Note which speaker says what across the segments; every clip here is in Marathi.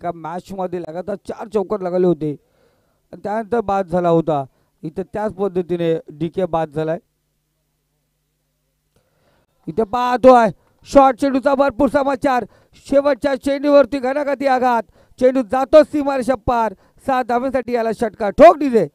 Speaker 1: एका मॅचमध्ये लगातार 4 चौकार लगाले होते आणि त्यानंतर बाद झाला होता. इथे त्याच पद्धतीने डीके बाद झालाय. इथे पाहतोय शॉर्ट चेंडूचा भरपूर समाचार. शेवटच्या चेंडूवरती घणाघाती आघात. चेंडू जातो सीमारेषा पार. 7 धावांसाठी याला षटकार. ठोक डीजे.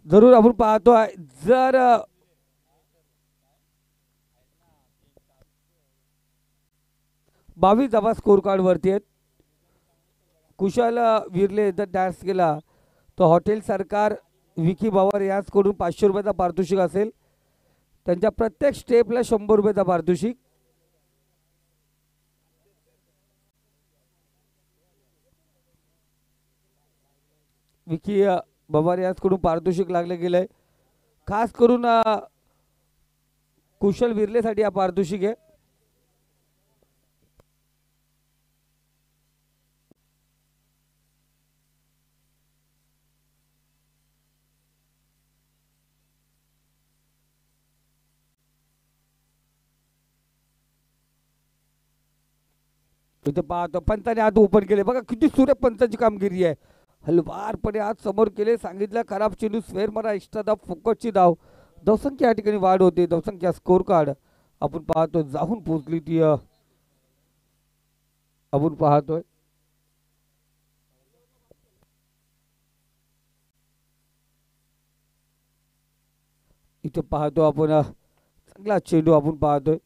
Speaker 1: जरूर आपण पाहतोय जर 22 धावा स्कोर कार्ड वरती आहेत. कुशाल विरले जर डान्स केला तर हॉटेल सरकार विकी बावर याचकडून 500 रुपयाचा पारितोषिक असेल. त्यांच्या प्रत्येक स्टेपला 100 रुपयाचा पारितोषिक. विकी बाबर याचकडून पारितोषिक लागले गेलंय. खास करून कुशल विरलेसाठी हा पारितोषिक आहे. इथे पाहतो पंताने हात ओपन केले बघा किती सूर्य पंताची कामगिरी आहे. हलवारपणे हात समोर केले. सांगितलं खराब चेंडू स्वेर मारा एक्स्ट्रा धाव फुकटची धाव. धावसंख्या या ठिकाणी वाढ होते. धावसंख्या स्कोर कार्ड आपण पाहतो जाऊन पोहोचली ती आपण पाहतोय. इथे पाहतो आपण चांगला चेंडू आपण पाहतोय.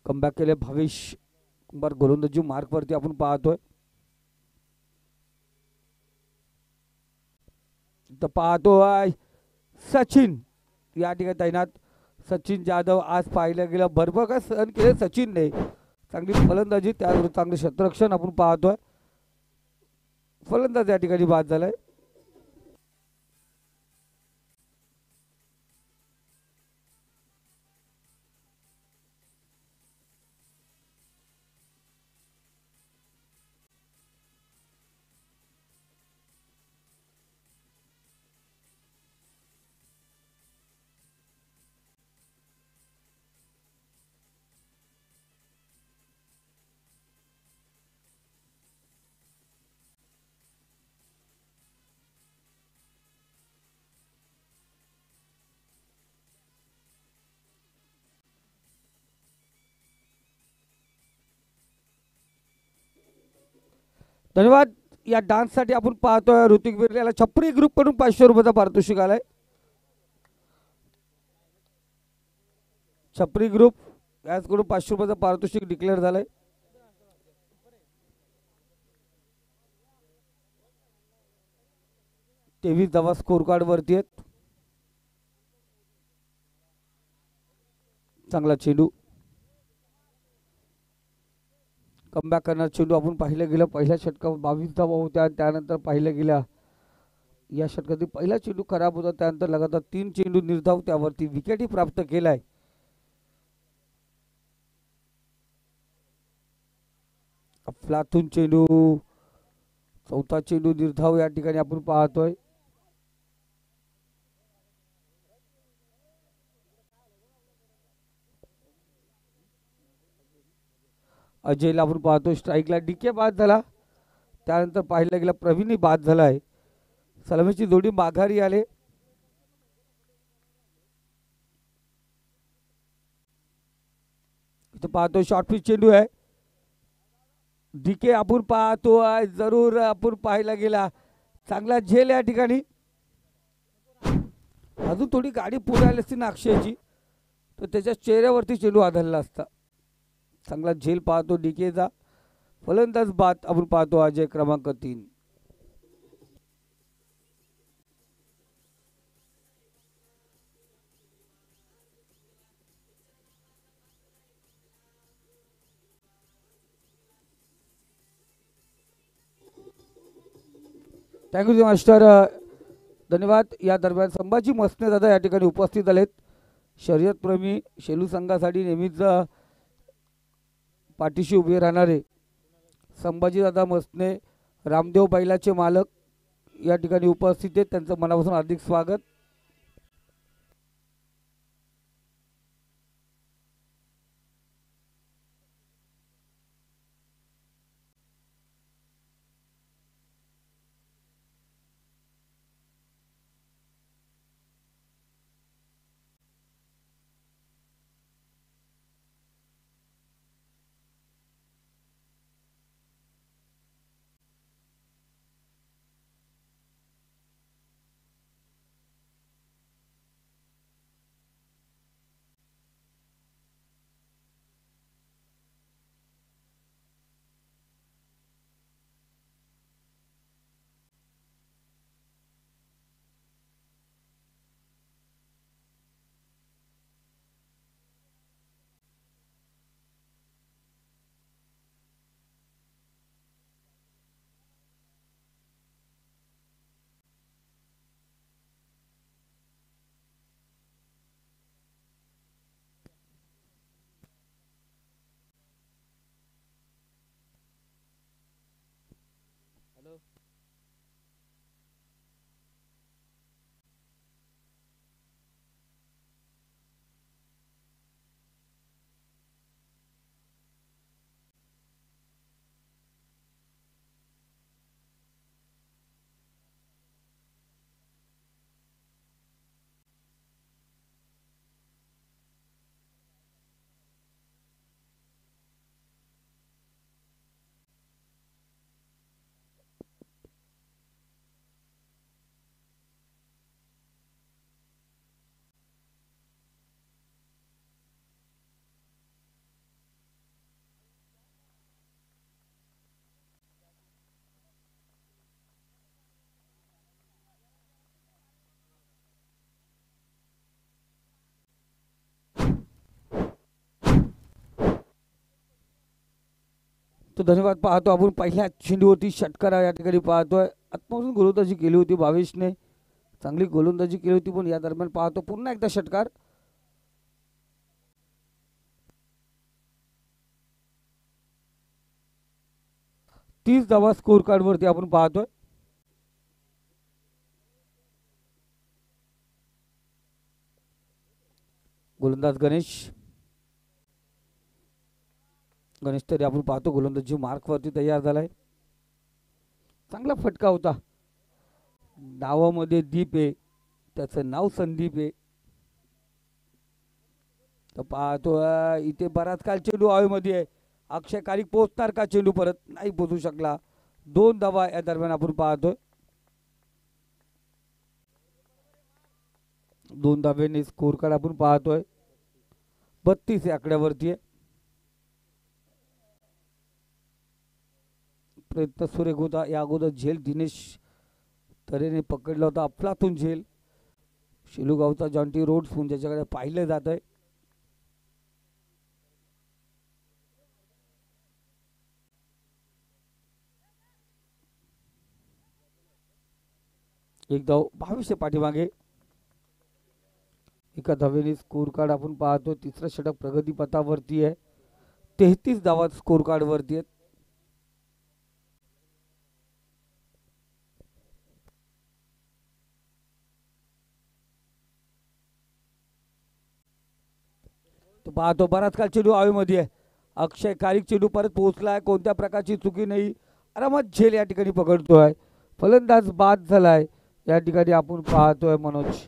Speaker 1: कमबॅक केले भविष कुंभार गोलंदाजी मार्क वरती आपण पाहतोय. तर पाहतोय सचिन या ठिकाणी तैनात. सचिन जाधव आज पाहिलं गेलं भरभर काय सहन केले सचिनने. चांगली फलंदाजी त्यावर चांगले क्षेत्ररक्षण आपण पाहतोय. फलंदाज या ठिकाणी बाद झालाय. धन्यवाद. या डान्ससाठी आपण पाहतोय ऋतिक बिर्ले याला छपरी ग्रुप कडून 500 रुपयाचा पारितोषिक आलाय. छपरी ग्रुप याचकडून 500 रुपयाचा पारितोषिक डिक्लेअर झालंय. तेवीस धावा स्कोर कार्ड वरती आहेत. चांगला चेंडू कमबॅक करणार चेंडू आपण पाहिलं गेलं. पहिल्या षटकात 22 धावा होत्या. त्यानंतर पाहिलं गेल्या या षटकातील पहिला चेंडू खराब होता. त्यानंतर लगातार 3 चेंडू निर्धाव त्यावरती विकेटही प्राप्त केलाय. अफलातून चेंडू चौथा चेंडू निर्धाव या ठिकाणी आपण पाहतोय. अजयला आपण पाहतो स्ट्राईकला. डीके बाद झाला. त्यानंतर पाहिलं गेलं प्रवीणही बाद झालाय. सलामीची जोडी माघारी आले. इथं पाहतो शॉर्ट पिच चेंडू आहे. डीके आपण पाहतो जरूर आपण पाहायला गेला चांगला झेल या ठिकाणी. अजून थोडी गाडी पुढे आली असती ना अक्षयची तर त्याच्या चेहऱ्यावरती चेंडू आदळला असता. चांगला झेल पाहतो डीकेचा. फलंदाज बाद आपण पाहतो अजय क्रमांक 3. Thank you master. धन्यवाद. या दरम्यान संभाजी मसने दादा या ठिकाणी उपस्थित झालेत. शर्यतप्रेमी शेलू संघासाठी नेहमीच पाठीशी उभे राहणारे संभाजीदादा मसने, रामदेव बैलाचे मालक या ठिकाणी उपस्थित आहेत. त्यांचं मनापासून हार्दिक स्वागत. तो धन्यवाद. पाहतो आपण पहिल्या चेंडूवरती षटकार या ठिकाणी पाहतोय. आत्महून गोलंदाजी केली होती भावेशने, चांगली गोलंदाजी केली होती. पण या दरम्यान पाहतो पुन्हा एकदा षटकार. तीस धावा स्कोर कार्ड वरती आपण पाहतोय. गोलंदाज गणेश तरी आपण पाहतो गोलंदाजी मार्क वरती तयार झालाय. चांगला फटका होता. नावामध्ये दीप आहे, त्याचं नाव संदीप आहे. तर पाहतो इथे बराच काल चेंडू हवेमध्ये आहे. अक्षय कारिक पोहोचणार का? चेंडू परत नाही पोहोचू शकला. 2 धावा या दरम्यान आपण पाहतोय. 2 धाब्याने स्कोर कार्ड आपण पाहतोय. 32 या आकड्यावरती आहे. प्रयत्न सुरेख होता. या अगोदर झेल दिनेश तरेने पकडला होता. अफलातून झेल शेलूगावचा जॉन्टी रोड्स म्हणून ज्याच्याकडे पाहिलं जात आहे. एक धाव 22 पाठीमागे. एका धावेने स्कोर कार्ड आपण पाहतो. तिसरा षटक प्रगतीपथावरती आहे. 33 धावा स्कोर कार्ड वरती आहेत. तो पाहतो बराच काल चेंडू हवेमध्ये आहे. अक्षय कारिक चेंडू परत पोहोचलाय. कोणत्या प्रकारची चुकी नाही. आरामात झेल या ठिकाणी पकडतोय. फलंदाज बाद झालाय या ठिकाणी आपण पाहतोय मनोज.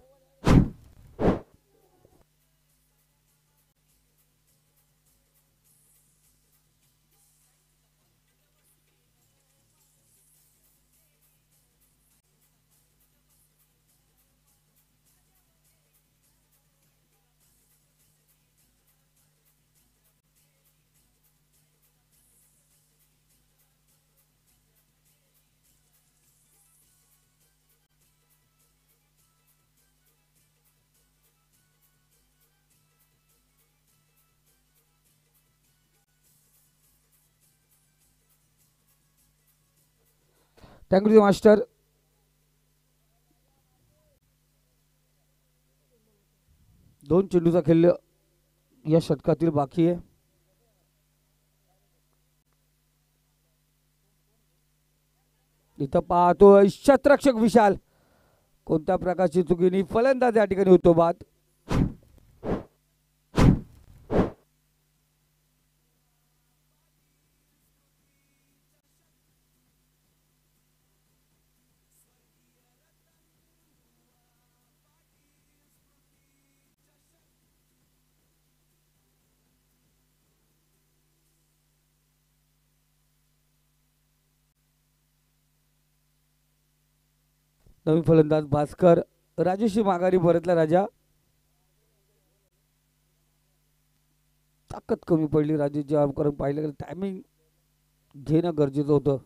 Speaker 1: Thank you master. दोन चेंडूचा खेळ या षटकातील बाकी आहे. इथं पाहतोय शतरक्षक विशाल, कोणत्या प्रकारची चुकीनी फलंदाज या ठिकाणी होतो बाद. नवीन फलंदाज भास्कर. राजेशी माघारी परतला राजा. ताकद कमी पडली राजेची, कारण पाहिलं गेलं टायमिंग घेणं गरजेचं होतं.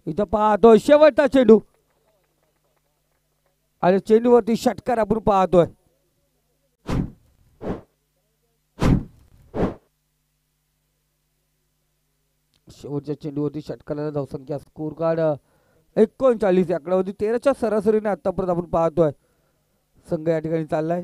Speaker 1: इथं पाहतोय शेवटचा चेंडू आणि चेंडूवरती षटकार आपण पाहतोय. शेवटच्या चेंडूवरती षटकाराला धावसंख्या स्कोर कार्ड 39 आकडावरती 13च्या सरासरीने आतापर्यंत आपण पाहतोय संघ या ठिकाणी चाललाय.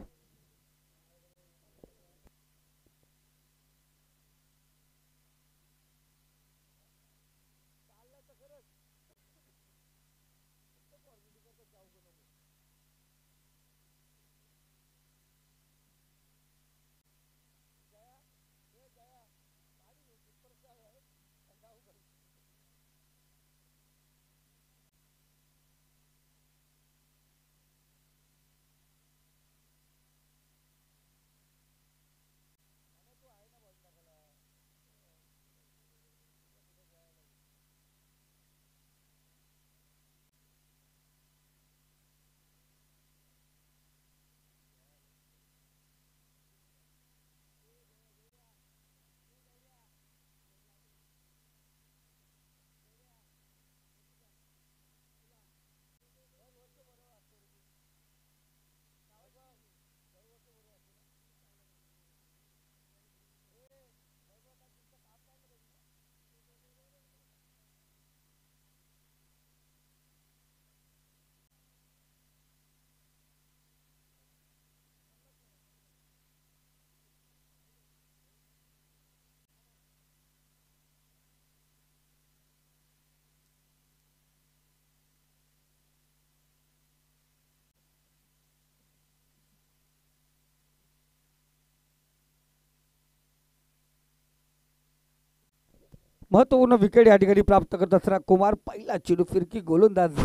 Speaker 1: महत्वपूर्ण विकेट या ठिकाणी प्राप्त करत असताना कुमार पहिला चेंडू फिरकी गोलंदाज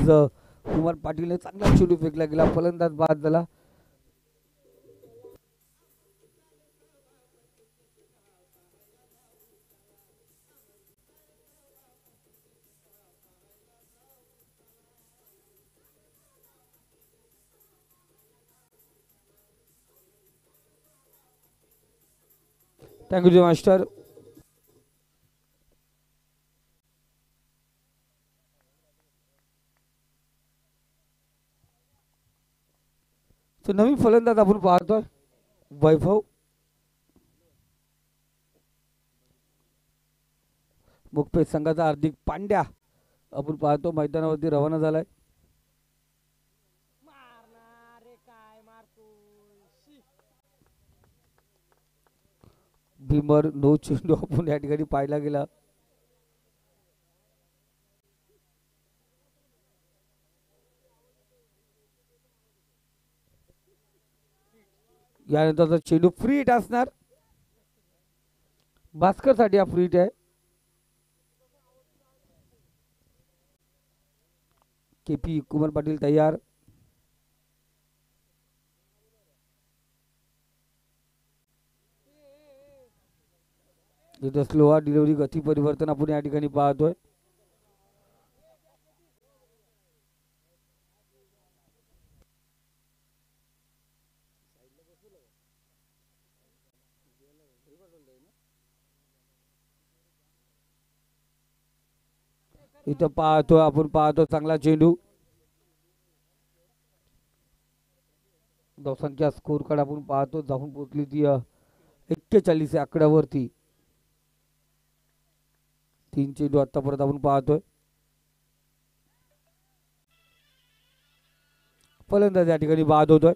Speaker 1: कुमार पाटील चांगला चेंडू फेकला गेला, फलंदाज बाद झाला. Thank you master. नवीन फलंदाज आपण पाहतोय वैभव. मुखपेश संघाचा हार्दिक पांड्या आपण पाहतो मैदानावरती रवाना झालाय. भीमर नो चेंडू आपण या ठिकाणी पाहायला गेला. यानंतरचा चेंडू फ्री हिट असणार, भास्कर साठी हा फ्री हिट आहे. केपी कुमार पाटील तयार. इथं स्लोअर डिलिव्हरी गती परिवर्तन आपण या ठिकाणी पाहतोय. इथं पाहतो आपण पाहतो चांगला चेंडू धावसंख्या स्कोर कार्ड आपण पाहतो जाऊन पोहोचली ती 41 या आकड्यावरती. 3 चेंडू आतापर्यंत आपण पाहतोय. फलंदाज या ठिकाणी बाद होतोय.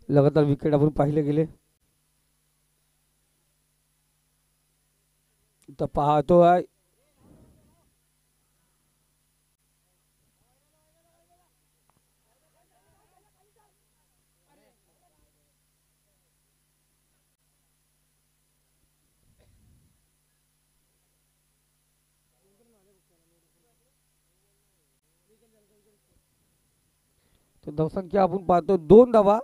Speaker 1: लगातार विकेट आपण पाहिले गेले. तर पाहतो आहे तर धावसंख्या आपण पाहतो 2 धावा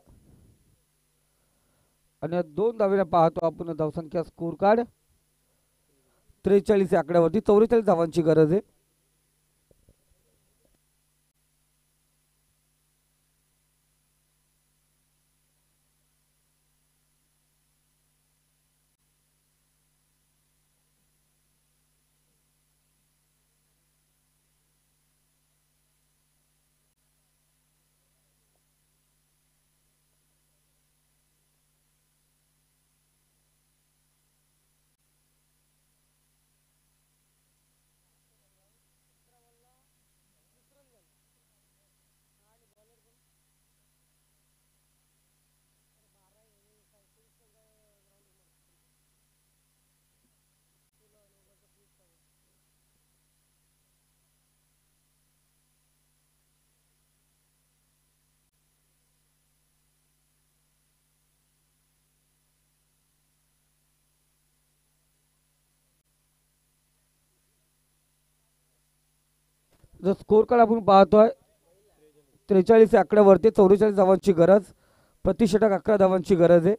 Speaker 1: आणि 2 धावेला पाहतो आपण धावसंख्या स्कोर कार्ड 43 या आकड्यावरती. 44 धावांची गरज आहे. जर स्कोर कार्ड आपण पाहतोय 43 या आकड्यावरती 44 धावांची गरज. प्रति षटक 11 धावांची गरज आहे.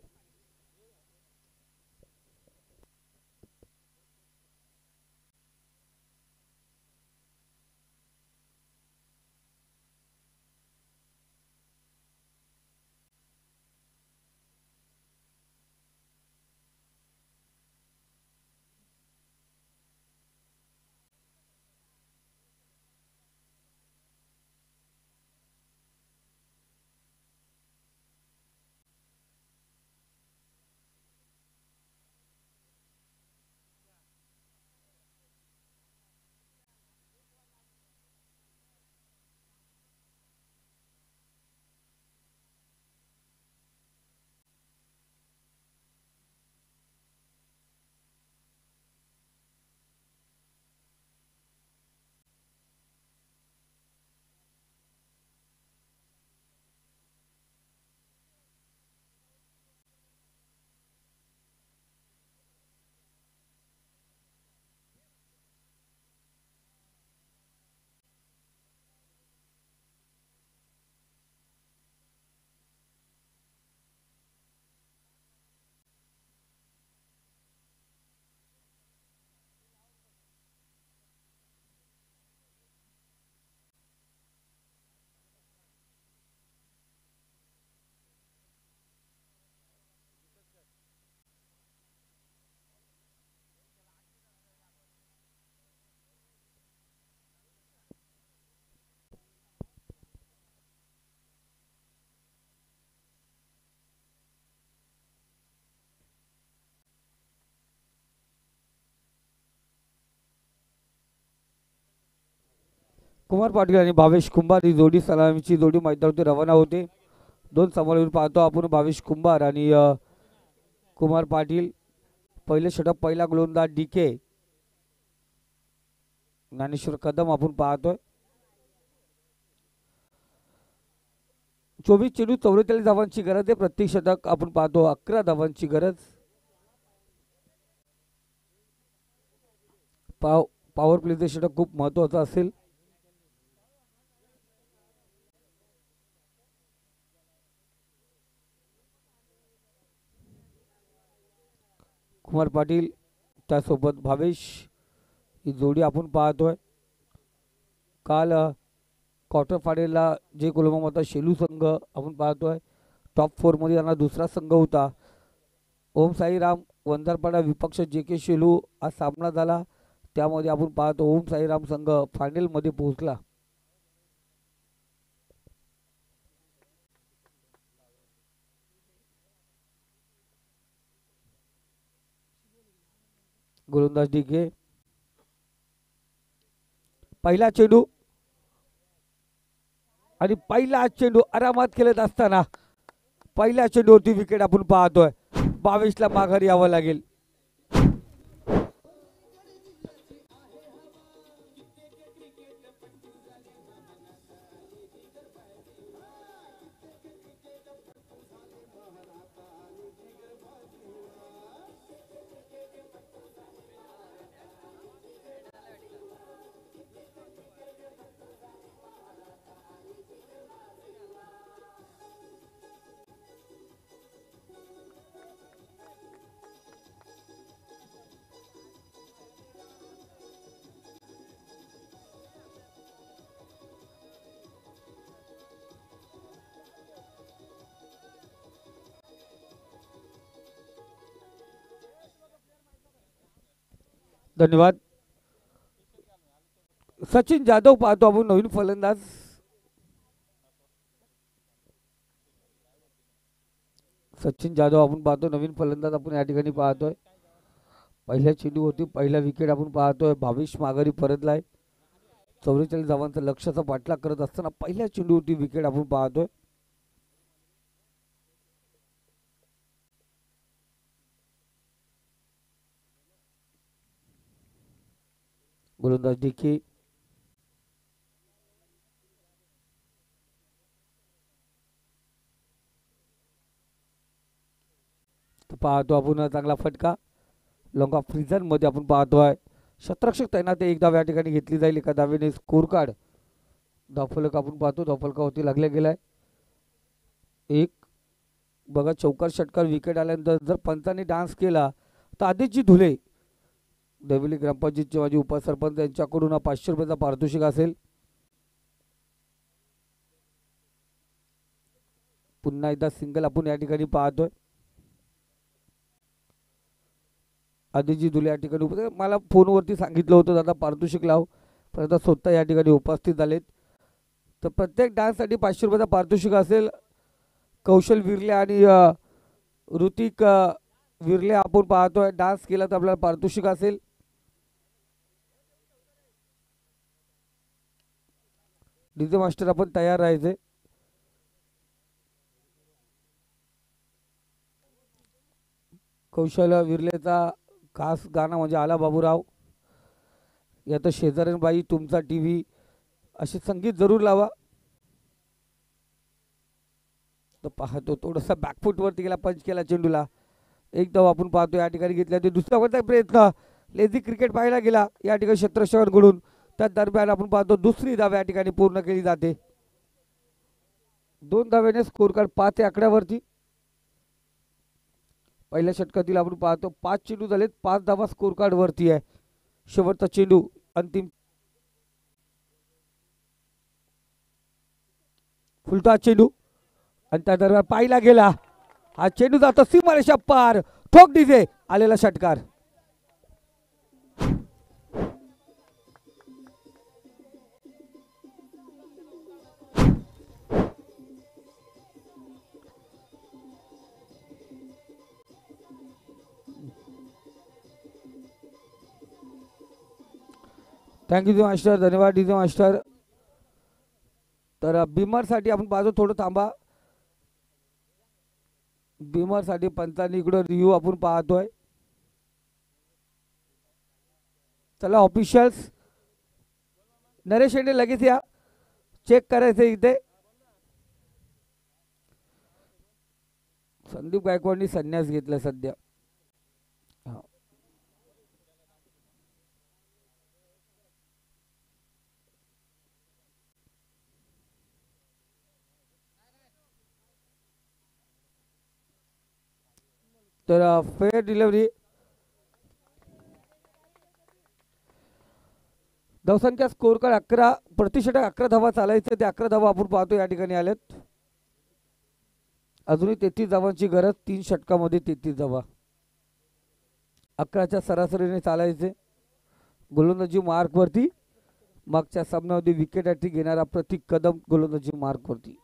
Speaker 1: कुमार पाटील आणि भावेश कुंभार ही जोडी सलामीची जोडी मैदानावरती रवाना होते. दोन समोर पाहतो आपण भावेश कुंभार आणि कुमार पाटील. पहिले षटक पहिला गोलंदाज DK ज्ञानेश्वर कदम आपण पाहतोय. 24 चेंडू 44 धावांची गरज आहे. प्रत्येक षटक आपण पाहतो 11 धावांची गरज. पॉवर प्लेचे षटक खूप महत्वाचं असेल. कुमार पाटील त्यासोबत भावेश ही जोडी आपण पाहतोय. काल क्वार्टर फायनलला जे कोलंबो होता शेलू संघ आपण पाहतोय. टॉप 4 मध्ये त्यांना दुसरा संघ होता. ओम साईराम वंजारपाडा विपक्ष JK शेलू हा सामना झाला. त्यामध्ये आपण पाहतो ओम साईराम संघ फायनल मध्ये पोहोचला. गोलंदाज DK. पहिला चेंडू आणि पहिला चेंडू आरामात खेळत असताना पहिल्या चेंडूवरती विकेट आपण पाहतोय. 22ला माघारी यावं लागेल. धन्यवाद. सचिन जाधव पाहतो आपण नवीन फलंदाज. सचिन जाधव आपण पाहतो नवीन फलंदाज आपण या ठिकाणी पाहतोय. पहिल्या चेंडूवरती पहिला विकेट आपण पाहतोय. भावेश माघारी परतलाय. 44 धावांचा लक्ष्याचा पाठलाग करत असताना पहिल्या चेंडूवरती विकेट आपण पाहतोय. गोलंदाज DK. पाहतो आपण चांगला फटका लॉंग ऑफ फ्रीजन मध्ये आपण पाहतोय. शतरक्षक तैनात एक धाव या ठिकाणी घेतली जाईल. एका धावेने स्कोर कार्ड धावफलक आपण पाहतो. धावफलकावरती लागला गेलाय. एक बघा चौकार षटकार विकेट आल्यानंतर जर पंचांनी डान्स केला तर आदितजी धुले देवली ग्रामपंचायतचे माजी उपसरपंच यांच्याकडून 500 रुपयाचा पारितोषिक असेल. पुन्हा एकदा सिंगल आपण या ठिकाणी पाहतोय. आदितजी धुले या ठिकाणी मला फोनवरती सांगितलं होतं दादा पारितोषिक लाव, पण आता स्वतः या ठिकाणी उपस्थित झालेत. तर प्रत्येक डान्ससाठी 500 रुपयाचा पारितोषिक असेल. कौशल विरले आणि ऋतिक विरले आपण पाहतोय. डान्स केला तर आपल्याला पारितोषिक असेल. डीजे मास्टर आपण तयार राहायचे. कौशल विरलेचा खास गाणं म्हणजे आला बाबूराव, यात शेजारीबाई तुमचा TV असे संगीत जरूर लावा. तर पाहतो थोडासा बॅकफूट वरती गेला, पंच केला चेंडूला. एक धाव आपण पाहतो या ठिकाणी घेतला. ते दुसरा वरचा प्रयत्न लेझी क्रिकेट पाहायला गेला या ठिकाणी क्षेत्ररक्षकांकडून. त्या दरम्यान आपण पाहतो दुसरी धाव या ठिकाणी पूर्ण केली जाते. 2 धाव्याने स्कोर कार्ड 5 या आकड्यावरती. पहिल्या षटकातील आपण पाहतो 5 चेंडू झालेत, 5 धावा स्कोर कार्ड वरती आहे. शेवटचा चेंडू अंतिम फुलटा चेंडू आणि त्या दरम्यान पाहिला गेला. हा चेंडू जातो सीमारेषा पार. ठोक डीजे आलेला षटकार. Thank you DJ master. धन्यवाद डीजे मास्टर. तर बिमरसाठी आपण बाजू थोडं थांबा. बिमरसाठी पंचांनी इकडं रिव्ह्यू आपण पाहतोय. चला ऑफिशियल्स, नरेश शेंडे लगेच या, चेक करायचं इथे. संदीप गायकवाडनी संन्यास घेतला सध्या. तर फेअर डिलिव्हरी. धावसंख्या स्कोर कार्ड 11, प्रतिषटक 11 धावा चालायचे, ते 11 धावा आपण पाहतो या ठिकाणी आलेत. अजूनही 33 धावांची गरज, 3 षटकामध्ये 33 धावा. 11च्या सरासरीने चालायचे. गोलंदाजी मार्कवरती. मागच्या सामन्यामध्ये विकेट हॅट्रिक घेणारा प्रतीक कदम गोलंदाजी मार्कवरती.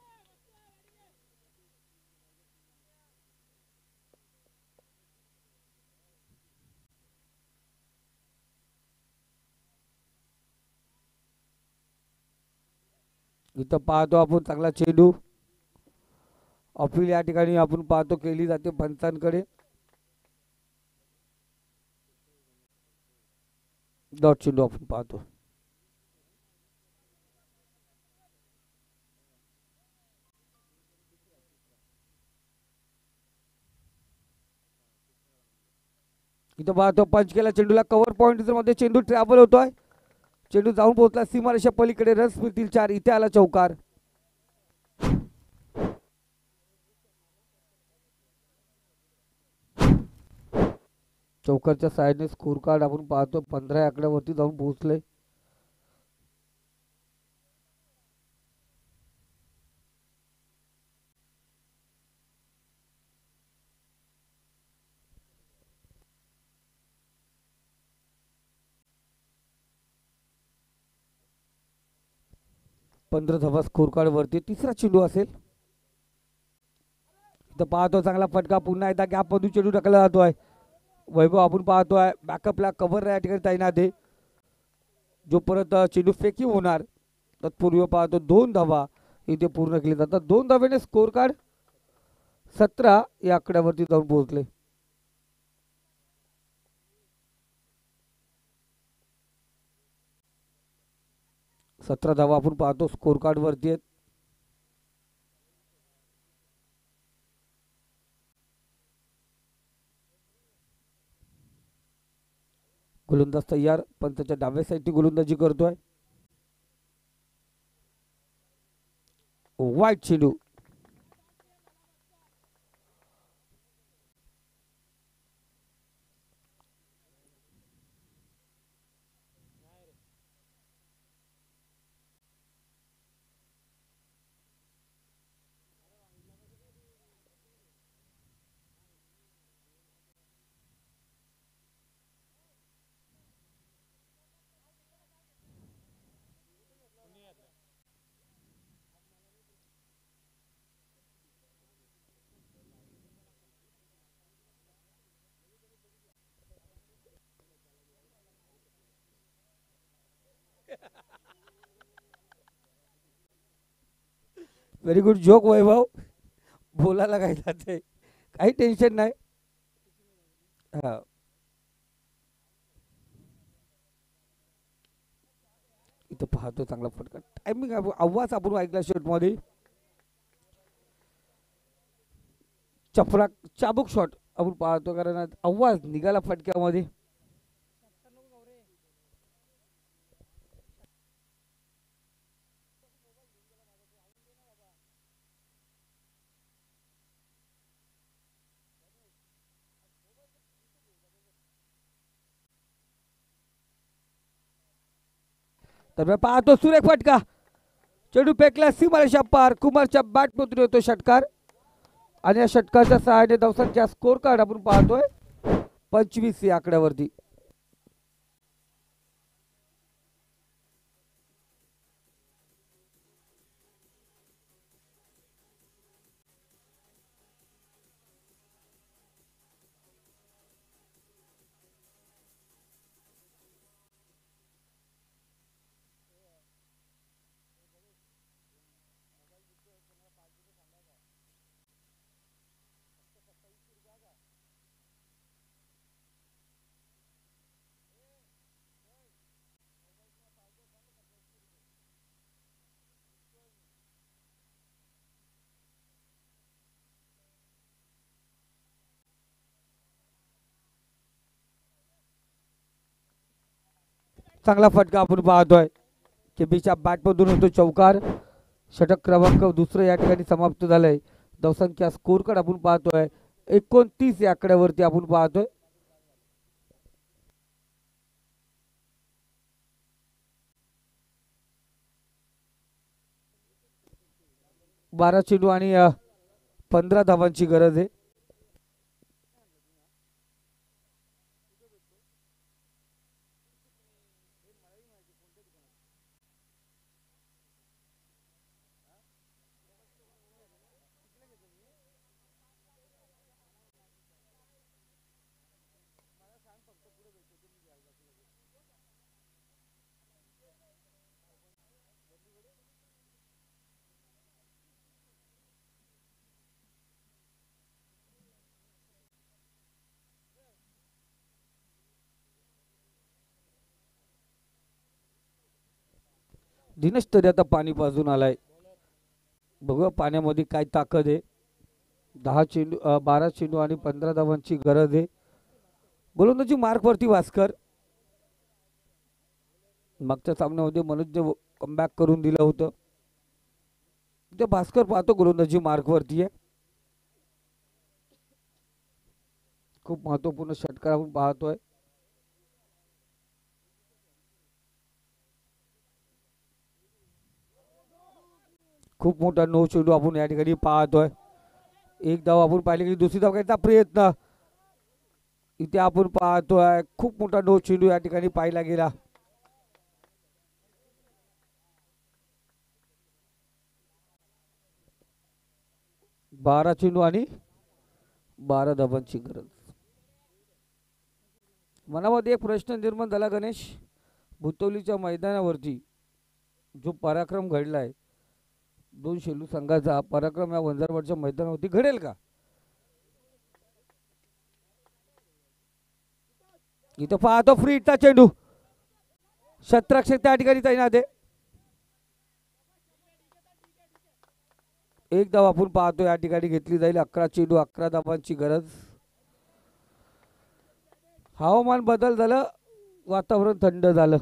Speaker 1: इथं पाहतो आपण चांगला चेंडू अपील या ठिकाणी आपण पाहतो केली जाते पंचांकडे. डॉट चेंडू आपण पाहतो. इथं पाहतो पंच केला चेंडूला, कव्हर पॉइंट मध्ये चेंडू ट्रॅव्हल होतोय. चेंडू जाऊन पोहोचला सीमारेषा पलीकडे, रस मिळतील 4. इथे आला चौकार. चौकारच्या साईडने स्कोर कार्ड आपण पाहतो 15 आकड्यावरती जाऊन पोहोचले. पंधरा धावा स्कोर कार्ड वरती. तिसरा चेंडू असेल. इथं पाहतो चांगला फटका, पुन्हा एकदा गॅप मधून चेंडू टाकला जातोय. वैभव आपण पाहतोय बॅकअपला कव्हर या ठिकाणी तैनात आहे. जो परत चेंडू फेकी होणार तत्पूर्वी पाहतो 2 धावा इथे पूर्ण केली जातात. 2 धावेने स्कोर कार्ड 17 या आकड्यावरती जाऊन पोहोचले. सतरा धावा आपण पाहतो स्कोर कार्ड वरती आहेत. गोलंदाज तयार, पण त्याच्या डाव्या साईडची गोलंदाजी करतोय. वाईट चेंडू. व्हेरी गुड जोक वैभव, बोलायला काय जाते, काही टेन्शन नाही. हा इथं पाहतो चांगला फटका, टायमिंग आवाज आपण ऐकला शॉट मध्ये. चपराक चाबूक शॉट आपण पाहतो, कारण आवाज निघाला फटक्यामध्ये. तर पाहतो सुरेख फटका, चेंडू फेकला सीमारेषा पार. कुमारच्या बॅटमधून येतो षटकार, आणि या षटकाच्या सहाय्याने धावसंख्या स्कोर कार्ड आपण पाहतोय 25 या आकड्यावरती. चांगला फटका आपण पाहतोय केबीच्या बॅटमधून होतो चौकार. षटक क्रमांक दुसरं या ठिकाणी समाप्त झालंय. धावसंख्या स्कोर कार्ड आपण पाहतोय 29 या आकड्यावरती आपण पाहतोय. बारा चेंडू आणि 15 धावांची गरज आहे. दिनेश तरी आता पाणी पाजून आलाय. बघूया पाण्यामध्ये काय ताकद आहे. 12 चेंडू आणि 15 धावांची गरज आहे. गोलंदाजी मार्कवरती भास्कर. मागच्या सामन्यामध्ये मनोज कमबॅक करून दिलं होतं. ते भास्कर पाहतो गोलंदाजी मार्कवरती आहे. खूप महत्वपूर्ण षटकार आपण पाहतोय. खूप मोठा नो चेंडू आपण या ठिकाणी पाहतोय. एक धाव आपण पाहिली की दुसरी धाव घ्यायचा प्रयत्न इथे आपण पाहतोय. खूप मोठा नो चेंडू या ठिकाणी पाहिला गेला. बारा चेंडू आणि 12 धावांची गरज. मनामध्ये एक प्रश्न निर्माण झाला गणेश. भुतवलीच्या मैदानावरती जो पराक्रम घडलाय 2 शेलू संघाचा पराक्रम या वंजारवाडच्या मैदानावरती घडेल का? इथं पाहतो फ्री हिटचा चेंडू. शतरक्षक त्या ठिकाणी तैनात आहे. एक धाव आपण पाहतो या ठिकाणी घेतली जाईल. 11 चेंडू 11 धावांची गरज. हवामान बदल झालं, वातावरण थंड झालं.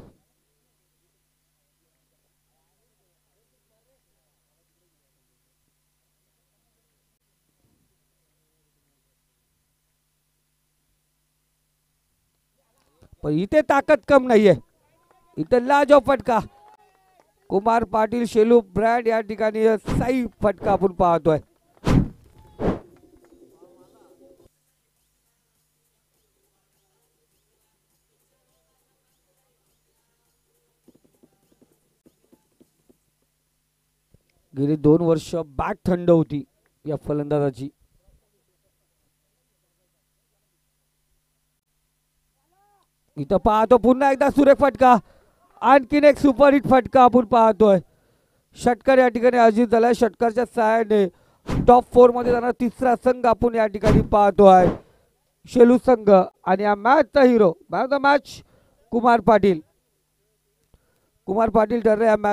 Speaker 1: पण इथे ताकद कम नाहीये. इथे लाजवाब फटका. कुमार पाटील शेलू ब्रँड या ठिकाणी साई फटका आपण पाहतोय. गेली 2 वर्ष बॅट थंड होती या फलंदाजाची. इथं पाहतो पुन्हा एकदा सुरेख फटका. आणखीन एक सुपरहिट फटका आपण पाहतोय. षटकार या ठिकाणी अजित झालाय. षटकारच्या सहाय्याने टॉप 4 मध्ये जाणारा तिसरा संघ आपण या ठिकाणी पाहतोय शेलू संघ. आणि या मॅचचा hero man of the match Kumar Patil. Kumar Patil ठरले या मॅच